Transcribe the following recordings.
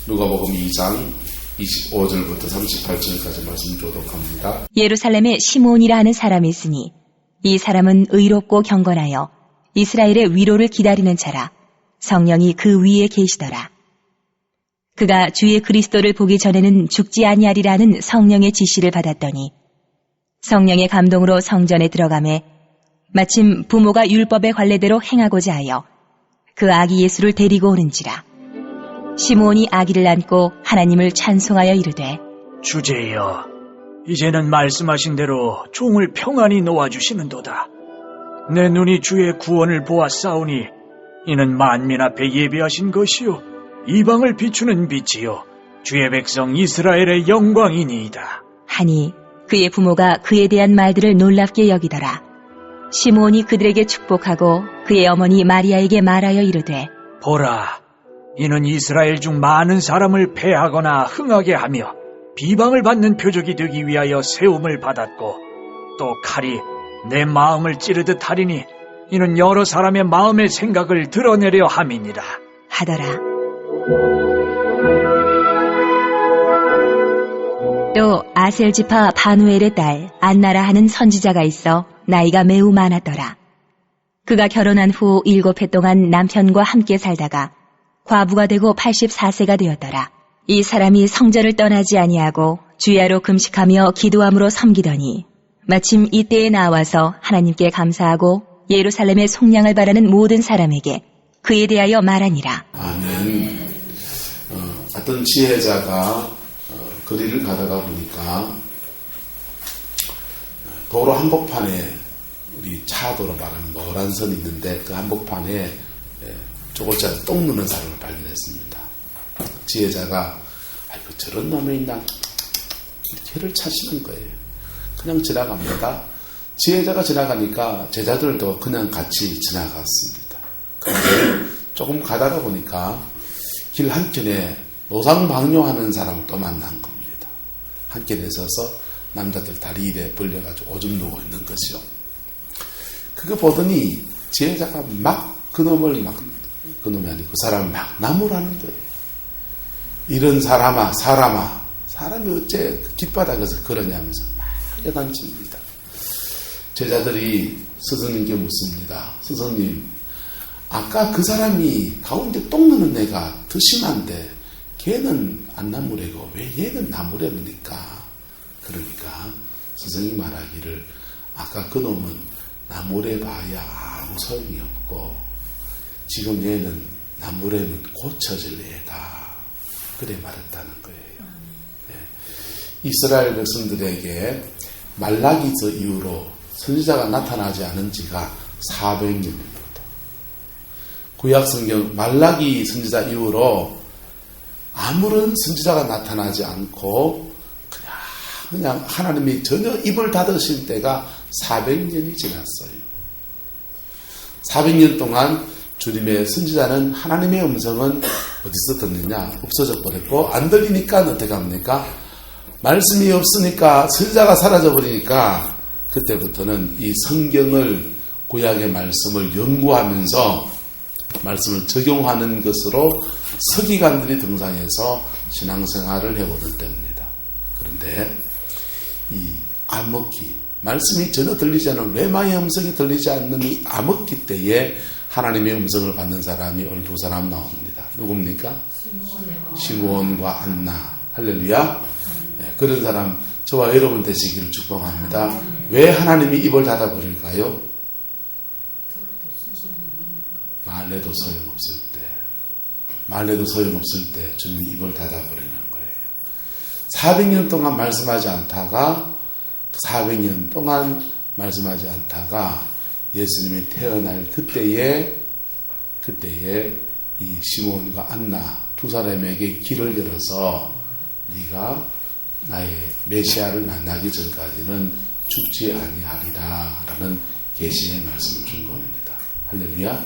누가복음 2장 25절부터 38절까지 말씀 교독합니다. 예루살렘에 시므온이라 하는 사람이 있으니 이 사람은 의롭고 경건하여 이스라엘의 위로를 기다리는 자라. 성령이 그 위에 계시더라. 그가 주의 그리스도를 보기 전에는 죽지 아니하리라는 성령의 지시를 받았더니 성령의 감동으로 성전에 들어가매 마침 부모가 율법의 관례대로 행하고자 하여 그 아기 예수를 데리고 오는지라. 시므온이 아기를 안고 하나님을 찬송하여 이르되 주제여, 이제는 말씀하신 대로 종을 평안히 놓아주시는도다. 내 눈이 주의 구원을 보았사오니 이는 만민 앞에 예비하신 것이요 이방을 비추는 빛이요 주의 백성 이스라엘의 영광이니이다. 하니 그의 부모가 그에 대한 말들을 놀랍게 여기더라. 시므온이 그들에게 축복하고 그의 어머니 마리아에게 말하여 이르되 보라, 이는 이스라엘 중 많은 사람을 패하거나 흥하게 하며 비방을 받는 표적이 되기 위하여 세움을 받았고 또 칼이 내 마음을 찌르듯 하리니 이는 여러 사람의 마음의 생각을 드러내려 함이니라 하더라. 또 아셀 지파 바누엘의 딸 안나라 하는 선지자가 있어 나이가 매우 많았더라. 그가 결혼한 후 7해 동안 남편과 함께 살다가 과부가 되고 84세가 되었더라. 이 사람이 성전을 떠나지 아니하고 주야로 금식하며 기도함으로 섬기더니 마침 이때에 나와서 하나님께 감사하고 예루살렘의 속량을 바라는 모든 사람에게 그에 대하여 말하니라. 아멘. 어떤 지혜자가 거리를 가다가 보니까 도로 한복판에 우리 차도로 말하는 노란 선이 있는데 그 한복판에 조골짜기 똥 누는 사람을 발견했습니다. 지혜자가 아이고 저런 놈이 있나 개를 차시는 거예요. 그냥 지나갑니다. 지혜자가 지나가니까 제자들도 그냥 같이 지나갔습니다. 그런데 조금 가다가 보니까 길 한켠에 노상방뇨하는 사람을 또 만난 겁니다. 한켠에 서서 남자들 다리 이래 벌려가지고 오줌 누고 있는 것이요. 그거 보더니 지혜자가 막 그놈이 아니고 그 사람을 막 나무라는 거예요. 이런 사람아 사람이 어째 길바닥에서 그러냐면서 막 야단칩니다. 제자들이 스승님께 묻습니다. 스승님, 아까 그 사람이 가운데 똥 누는 애가 더 심한데 걔는 안 나무래고 왜 얘는 나무래입니까? 그러니까 스승이 말하기를 아까 그 놈은 나무래 봐야 아무 소용이 없고 지금 얘는 나무래면 고쳐질 애다. 그래 말했다는 거예요. 네. 이스라엘 백성들에게 말라기서 이후로 선지자가 나타나지 않은 지가 400년입니다. 구약성경 말라기 선지자 이후로 아무런 선지자가 나타나지 않고 그냥 하나님이 전혀 입을 닫으신 때가 400년이 지났어요. 400년 동안 주님의 선지자는 하나님의 음성은 어디서 듣느냐? 없어져 버렸고 안 들리니까 어떻게 합니까? 말씀이 없으니까 선지자가 사라져 버리니까 그때부터는 이 성경을 구약의 말씀을 연구하면서 말씀을 적용하는 것으로 서기관들이 등장해서 신앙생활을 해오던 때입니다. 그런데 이 암흑기, 말씀이 전혀 들리지 않는 레마의 음성이 들리지 않는 이 암흑기 때에 하나님의 음성을 받는 사람이 오늘 두 사람 나옵니다. 누굽니까? 시므온과 안나. 할렐루야. 네, 그런 사람 저와 여러분 되시기를 축복합니다. 왜 하나님이 입을 닫아버릴까요? 말해도 소용없을 때 주님이 입을 닫아버리는 거예요. 400년 동안 말씀하지 않다가 400년 동안 말씀하지 않다가 예수님이 태어날 그때에 이 시므온과 안나 두 사람에게 길을 열어서 네가 나의 메시아를 만나기 전까지는 죽지 아니하리라 라는 계시의 말씀을 준 겁니다. 할렐루야.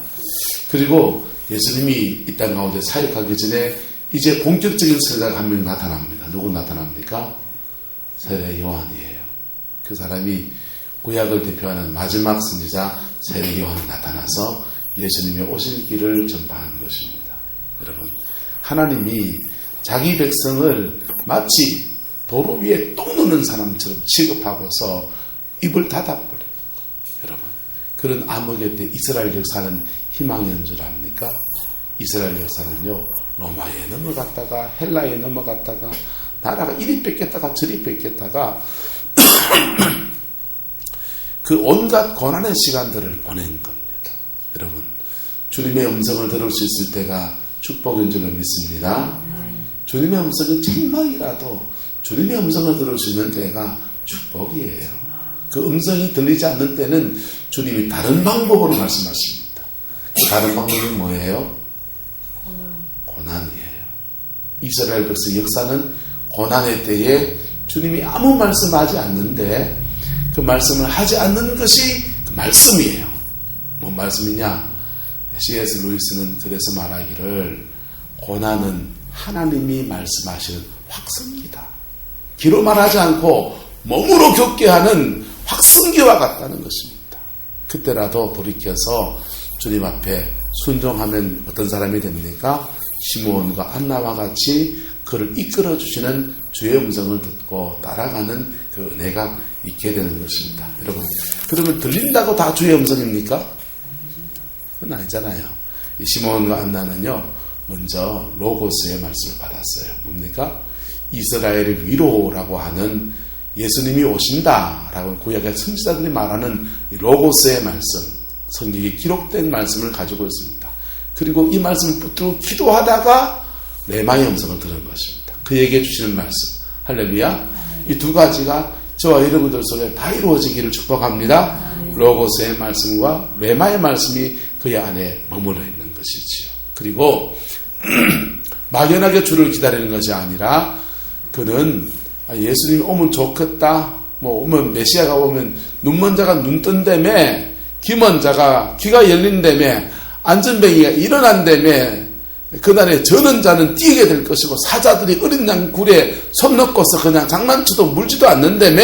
그리고 예수님이 이 땅 가운데 사역하기 전에 이제 본격적인 선지자가 한 명 나타납니다. 누구 나타납니까? 세례 요한이에요. 그 사람이 구약을 대표하는 마지막 선지자 세례 요한이 나타나서 예수님의 오실 길을 전파하는 것입니다. 여러분, 하나님이 자기 백성을 마치 도로 위에 똥 누는 사람처럼 취급하고서 입을 닫아버려요. 여러분, 그런 암흑의 때 이스라엘 역사는 희망인 줄 압니까? 이스라엘 역사는요, 로마에 넘어갔다가 헬라에 넘어갔다가 나라가 이리 뺏겼다가 저리 뺏겼다가 그 온갖 고난의 시간들을 보낸 겁니다. 여러분, 주님의 음성을 들을 수 있을 때가 축복인 줄로 믿습니다. 주님의 음성은 천막이라도 주님의 음성을 들을 수 있는 때가 축복이에요. 그 음성이 들리지 않는 때는 주님이 다른 방법으로 말씀하십니다. 그 다른 방법이 뭐예요? 고난이에요. 이스라엘 백성 역사는 고난의 때에 주님이 아무 말씀하지 않는데 그 말씀을 하지 않는 것이 그 말씀이에요. 뭔 말씀이냐? C.S. 루이스는 그래서 말하기를 고난은 하나님이 말씀하시는 확성기다. 귀로 말하지 않고 몸으로 겪게 하는 확성기와 같다는 것입니다. 그때라도 돌이켜서 주님 앞에 순종하면 어떤 사람이 됩니까? 시므온과 안나와 같이 그를 이끌어 주시는 주의 음성을 듣고 따라가는 그 은혜가 있게 되는 것입니다. 여러분, 그러면 들린다고 다 주의 음성입니까? 그건 아니잖아요. 이 시므온과 안나는요, 먼저 로고스의 말씀을 받았어요. 뭡니까? 이스라엘의 위로라고 하는 예수님이 오신다라고 구약의 선지자들이 말하는 로고스의 말씀, 성경에 기록된 말씀을 가지고 있습니다. 그리고 이 말씀을 붙들고 기도하다가 레마의 음성을 들은 것입니다. 그에게 주시는 말씀. 할렐루야. 이 두 가지가 저와 여러분들 속에 다 이루어지기를 축복합니다. 로고스의 말씀과 레마의 말씀이 그의 안에 머물러 있는 것이지요. 그리고 막연하게 주를 기다리는 것이 아니라 그는 예수님이 오면 좋겠다, 오면 메시아가 오면 눈먼 자가 눈 뜬다며, 귀먼 자가 귀가 열린다며, 안전뱅이가 일어난다며, 그날에 저는 자는 뛰게 될 것이고 사자들이 어린 양 굴에 손 넣고서 그냥 장난쳐도 물지도 않는다며,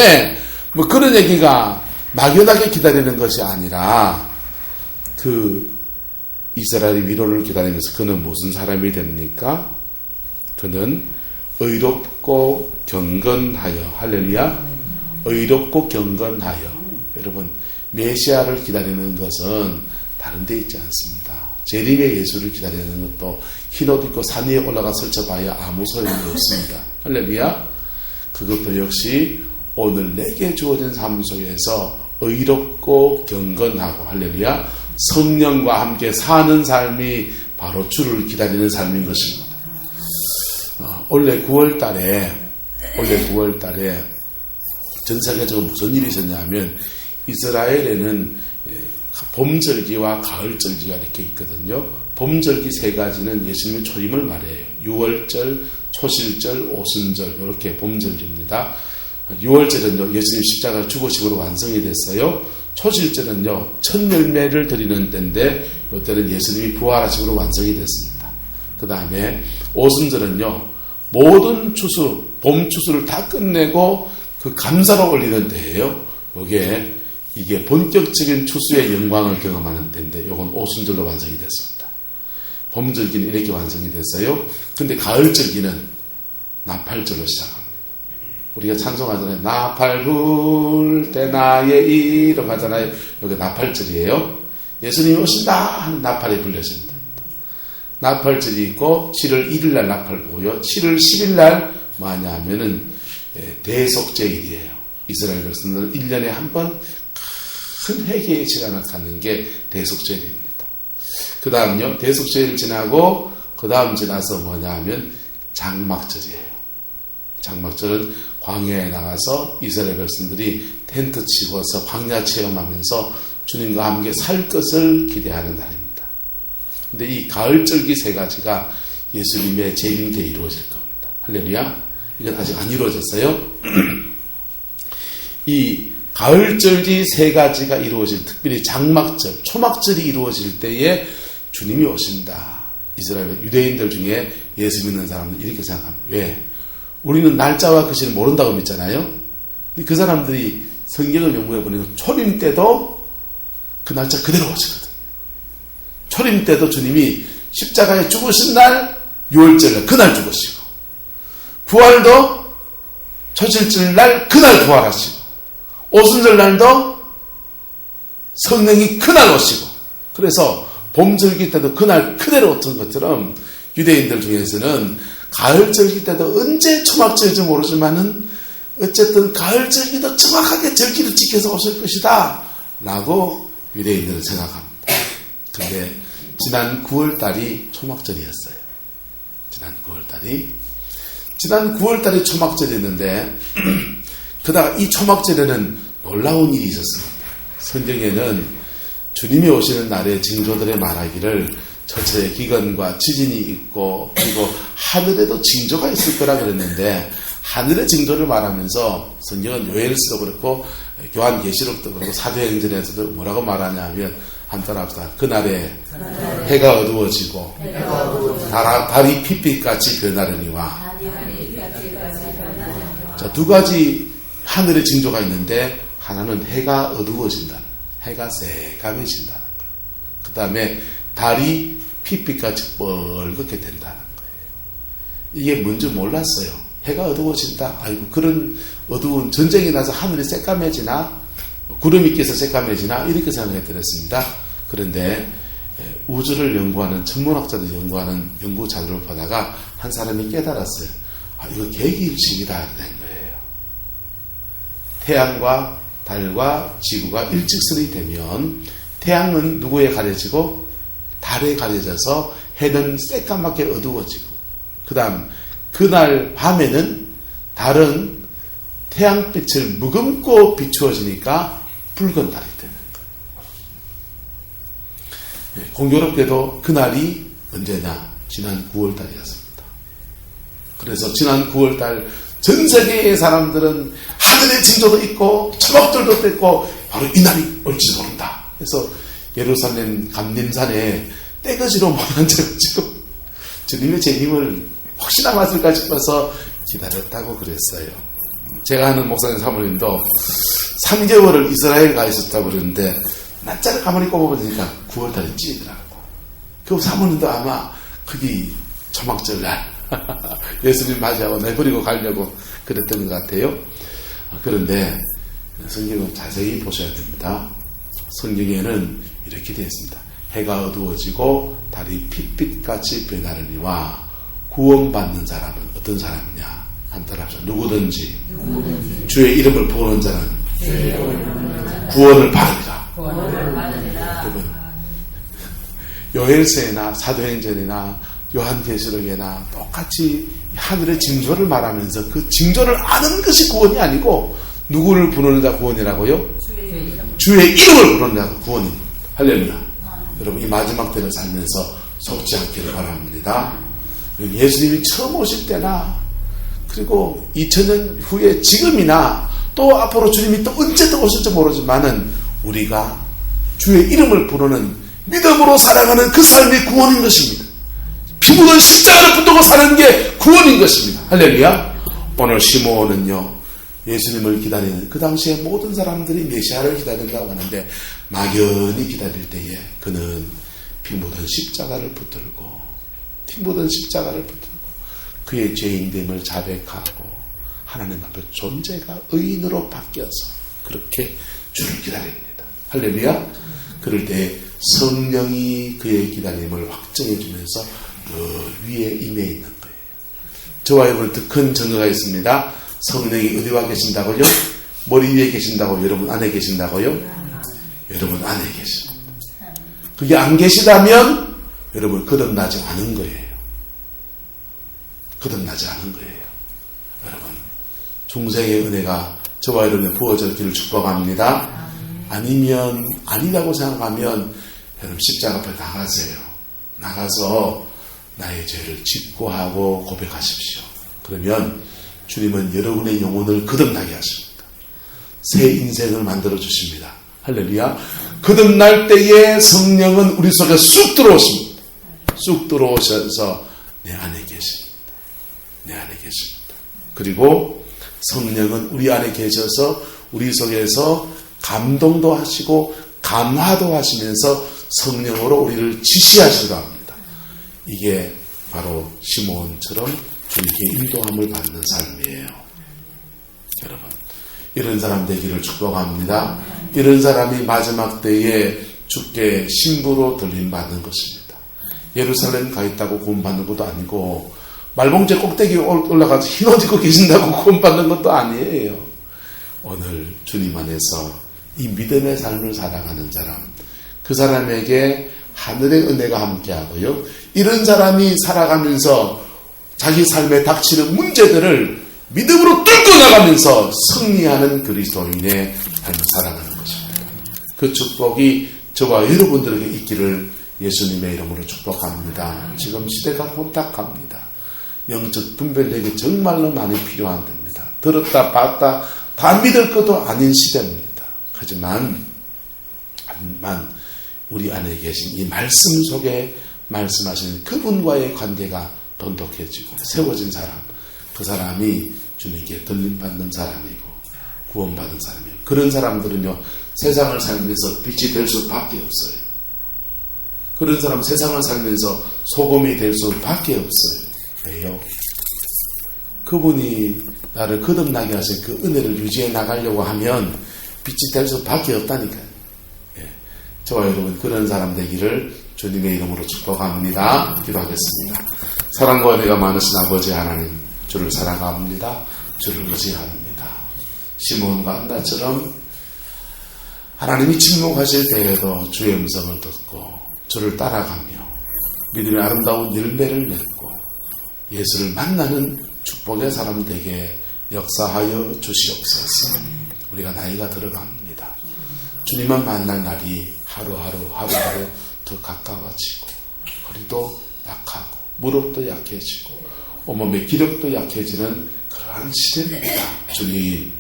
그런 얘기가 막연하게 기다리는 것이 아니라 그 이스라엘의 위로를 기다리면서 그는 무슨 사람이 됩니까? 그는 의롭고 경건하여, 할렐루야, 의롭고 경건하여. 여러분, 메시아를 기다리는 것은 다른 데 있지 않습니다. 재림의 예수를 기다리는 것도 흰옷 입고 산 위에 올라가 설쳐봐야 아무 소용이 없습니다. 할렐루야. 그것도 역시 오늘 내게 주어진 삶 속에서 의롭고 경건하고, 할렐루야, 성령과 함께 사는 삶이 바로 주를 기다리는 삶인 것입니다. 올해 9월 달에 전 세계적으로 무슨 일이 있었냐면, 이스라엘에는 봄절기와 가을절기가 이렇게 있거든요. 봄절기 세 가지는 예수님의 초임을 말해요. 6월절, 초실절, 오순절, 이렇게 봄절기입니다. 6월절은요, 예수님 십자가 죽으심으로 완성이 됐어요. 초실절은요, 첫 열매를 드리는 때인데, 이때는 예수님이 부활하심으로 완성이 됐습니다. 그 다음에 오순절은요, 모든 추수, 봄 추수를 다 끝내고 그 감사로 올리는 때예요. 이게 본격적인 추수의 영광을 경험하는 때인데, 요건 오순절로 완성이 됐습니다. 봄절기는 이렇게 완성이 됐어요. 근데 가을절기는 나팔절로 시작합니다. 우리가 찬송하잖아요. 나팔 불 때 나의 이름 하잖아요. 여기 나팔절이에요. 예수님이 오신다 하는 나팔이 불려집니다. 나팔절이 있고 7월 1일날 나팔 보고요. 7월 10일날 뭐하냐 하면은 대속죄일이에요. 이스라엘 백성들은 1년에 한 번 큰 회개의 시간을 갖는 게 대속죄일입니다. 그 다음요, 대속죄일 지나고 그 다음 지나서 뭐냐 하면 장막절이에요. 장막절은 광야에 나가서 이스라엘 백성들이 텐트 치고서 광야 체험하면서 주님과 함께 살 것을 기대하는 날입니다. 근데 이 가을절기 세 가지가 예수님의 재림 때 이루어질 겁니다. 할렐루야. 이건 아직 안 이루어졌어요. 이 가을절기 세 가지가 이루어질, 특별히 장막절, 초막절이 이루어질 때에 주님이 오신다. 이스라엘 유대인들 중에 예수 믿는 사람들 이렇게 생각합니다. 왜? 우리는 날짜와 그 시를 모른다고 믿잖아요. 근데 그 사람들이 성경을 연구해 보니까 초림 때도 그 날짜 그대로 오시거든요. 초림 때도 주님이 십자가에 죽으신 날 6월절 날 그날 죽으시고, 부활도 초실절 날 그날 부활하시고 오순절 날도 성령이 그날 오시고 그래서 봄절기 때도 그날 그대로 오던 것처럼 유대인들 중에서는 가을절기 때도 언제 초막절인지 모르지만은 어쨌든 가을절기도 정확하게 절기를 지켜서 오실 것이다 라고 유대인들은 생각합니다. 근데 지난 9월달이 초막절이었어요. 지난 9월달이 초막절이었는데 그러다가 이 초막절에는 놀라운 일이 있었습니다. 성경에는 주님이 오시는 날에 징조들의 말하기를 처처의 기근과 지진이 있고 그리고 하늘에도 징조가 있을 거라 그랬는데 하늘의 징조를 말하면서 성경은 요엘서도 그렇고 요한계시록도 그렇고 사도행전에서도 뭐라고 말하냐면 한번 합시다. 그날에 해가 어두워지고 달이 핏빛같이 변하려니와 자, 두 가지 하늘의 징조가 있는데 하나는 해가 어두워진다. 해가 새까매진다는 거예요. 그 다음에 달이 핏빛같이 뻘겋게 된다는 거예요. 이게 뭔지 몰랐어요. 해가 어두워진다. 아이고 그런 어두운 전쟁이 나서 하늘이 새까매지나 구름이 끼서 새까매지나 이렇게 생각했더랬습니다. 그런데 우주를 연구하는 천문학자들 연구하는 연구 자료를 보다가 한 사람이 깨달았어요. 아, 이거 계기일식이다 된 거예요. 태양과 달과 지구가 일직선이 되면 태양은 누구에 가려지고 달에 가려져서 해는 새까맣게 어두워지고 그 다음 그날 밤에는 달은 태양빛을 머금고 비추어지니까 붉은 달이 되는 거예요. 공교롭게도 그날이 언제나 지난 9월달이었습니다. 그래서 지난 9월달 전 세계의 사람들은 하늘의 징조도 있고 초막절도 있고 바로 이날이 올지 모른다. 그래서 예루살렘 감림산에 떼거지로 모여앉아가지고 주님의 재림을 혹시나 맞을까 싶어서 기다렸다고 그랬어요. 제가 아는 목사님 사모님도 3개월을 이스라엘 가 있었다고 그러는데 날짜를 가만히 꼽아보니까 9월달에 찌더라고. 그 사모님도 아마 거기 초막절 날 예수님 맞이하고 내버리고 가려고 그랬던 것 같아요. 그런데 성경을 자세히 보셔야 됩니다. 성경에는 이렇게 되어 있습니다. 해가 어두워지고 달이 핏빛같이 변하려니와 구원받는 사람은 어떤 사람이냐? 한번 합시다. 누구든지 주의 이름을 부르는 자는 구원을 받으리라. 여러분, 요엘서에나 사도행전이나 요한계시록에나 똑같이 하늘의 징조를 말하면서 그 징조를 아는 것이 구원이 아니고 누구를 부르는 자 구원이라고요? 주의 이름을 부르는 자가 구원입니다. 할렐루야. 여러분 이 마지막 때를 살면서 속지 않기를 바랍니다. 예수님이 처음 오실 때나 그리고 2000년 후에 지금이나 또 앞으로 주님이 또 언제 또 오실지 모르지만은 우리가 주의 이름을 부르는 믿음으로 살아가는 그 삶이 구원인 것입니다. 피 묻은 십자가를 붙들고 사는 게 구원인 것입니다. 할렐루야. 오늘 시므온은요 예수님을 기다리는 그 당시에 모든 사람들이 메시아를 기다린다고 하는데 막연히 기다릴 때에 그는 피 묻은 십자가를 붙들고 그의 죄인됨을 자백하고 하나님 앞에 존재가 의인으로 바뀌어서 그렇게 주를 기다립니다. 할렐루야. 그럴 때 성령이 그의 기다림을 확정해 주면서 위에 임해 있는 거예요. 저와 여러분 더 큰 증거가 있습니다. 성령이 어디와 계신다고요? 머리 위에 계신다고 여러분 안에 계신다고요? 여러분 안에 계십니다. 그게 안 계시다면 여러분 거듭나지 않은 거예요. 여러분 중생의 은혜가 저와 여러분의 부어졌기를 축복합니다. 아니면 아니라고 생각하면 여러분 십자가 앞에 나가서 나의 죄를 직고하고 고백하십시오. 그러면 주님은 여러분의 영혼을 거듭나게 하십니다. 새 인생을 만들어 주십니다. 할렐루야. 거듭날 때에 성령은 우리 속에 쑥 들어오십니다. 쑥 들어오셔서 내 안에 계십니다. 그리고 성령은 우리 안에 계셔서 우리 속에서 감동도 하시고 감화도 하시면서 성령으로 우리를 지시하시기도 합니다. 이게 바로 시므온처럼 주님께 인도함을 받는 삶이에요. 여러분, 이런 사람 되기를 축복합니다. 이런 사람이 마지막 때에 주께 신부로 들림받는 것입니다. 예루살렘 가 있다고 구원받는 것도 아니고 말봉제 꼭대기에 올라가서 흰옷 입고 계신다고 구원받는 것도 아니에요. 오늘 주님 안에서 이 믿음의 삶을 살아가는 사람, 그 사람에게 하늘의 은혜가 함께하고요. 이런 사람이 살아가면서 자기 삶에 닥치는 문제들을 믿음으로 뚫고 나가면서 승리하는 그리스도인의 삶을 살아가는 것입니다. 그 축복이 저와 여러분들에게 있기를 예수님의 이름으로 축복합니다. 지금 시대가 혼탁합니다. 영적 분별력이 정말로 많이 필요한 때입니다. 들었다 봤다 다 믿을 것도 아닌 시대입니다. 하지만 우리 안에 계신 이 말씀 속에 말씀하시는 그분과의 관계가 돈독해지고 세워진 사람, 그 사람이 주님께 들림받는 사람이고 구원받은 사람이에요. 그런 사람들은요, 세상을 살면서 빛이 될 수밖에 없어요. 그런 사람은 세상을 살면서 소금이 될 수밖에 없어요. 왜요? 그분이 나를 거듭나게 하신 그 은혜를 유지해 나가려고 하면 빛이 될 수밖에 없다니까요. 예. 저와 여러분 그런 사람 되기를 주님의 이름으로 축복합니다. 기도하겠습니다. 사랑과 은혜가 많으신 아버지 하나님, 주를 사랑합니다. 주를 의지합니다. 시몬과 안나처럼 하나님이 침묵하실 때에도 주의 음성을 듣고 주를 따라가며 믿음의 아름다운 열매를 맺고 예수를 만나는 축복의 사람 되게 역사하여 주시옵소서. 우리가 나이가 들어갑니다. 주님만 만날 날이 하루하루 더 가까워지고 허리도 약하고 무릎도 약해지고 온몸의 기력도 약해지는 그러한 시대입니다. 주님,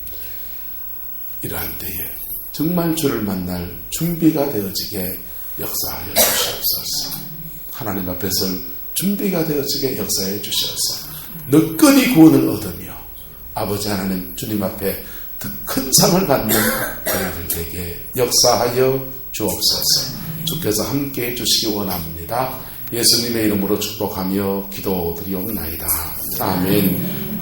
이러한 때에 정말 주를 만날 준비가 되어지게 역사하여 주시옵소서. 하나님 앞에 설 준비가 되어지게 역사해 주셔서 너끈히 구원을 얻으며 아버지 하나님 주님 앞에 더 큰 상을 받는 저희들에게 역사하여 주옵소서. 주께서 함께해 주시기 원합니다. 예수님의 이름으로 축복하며 기도드리옵나이다. 아멘.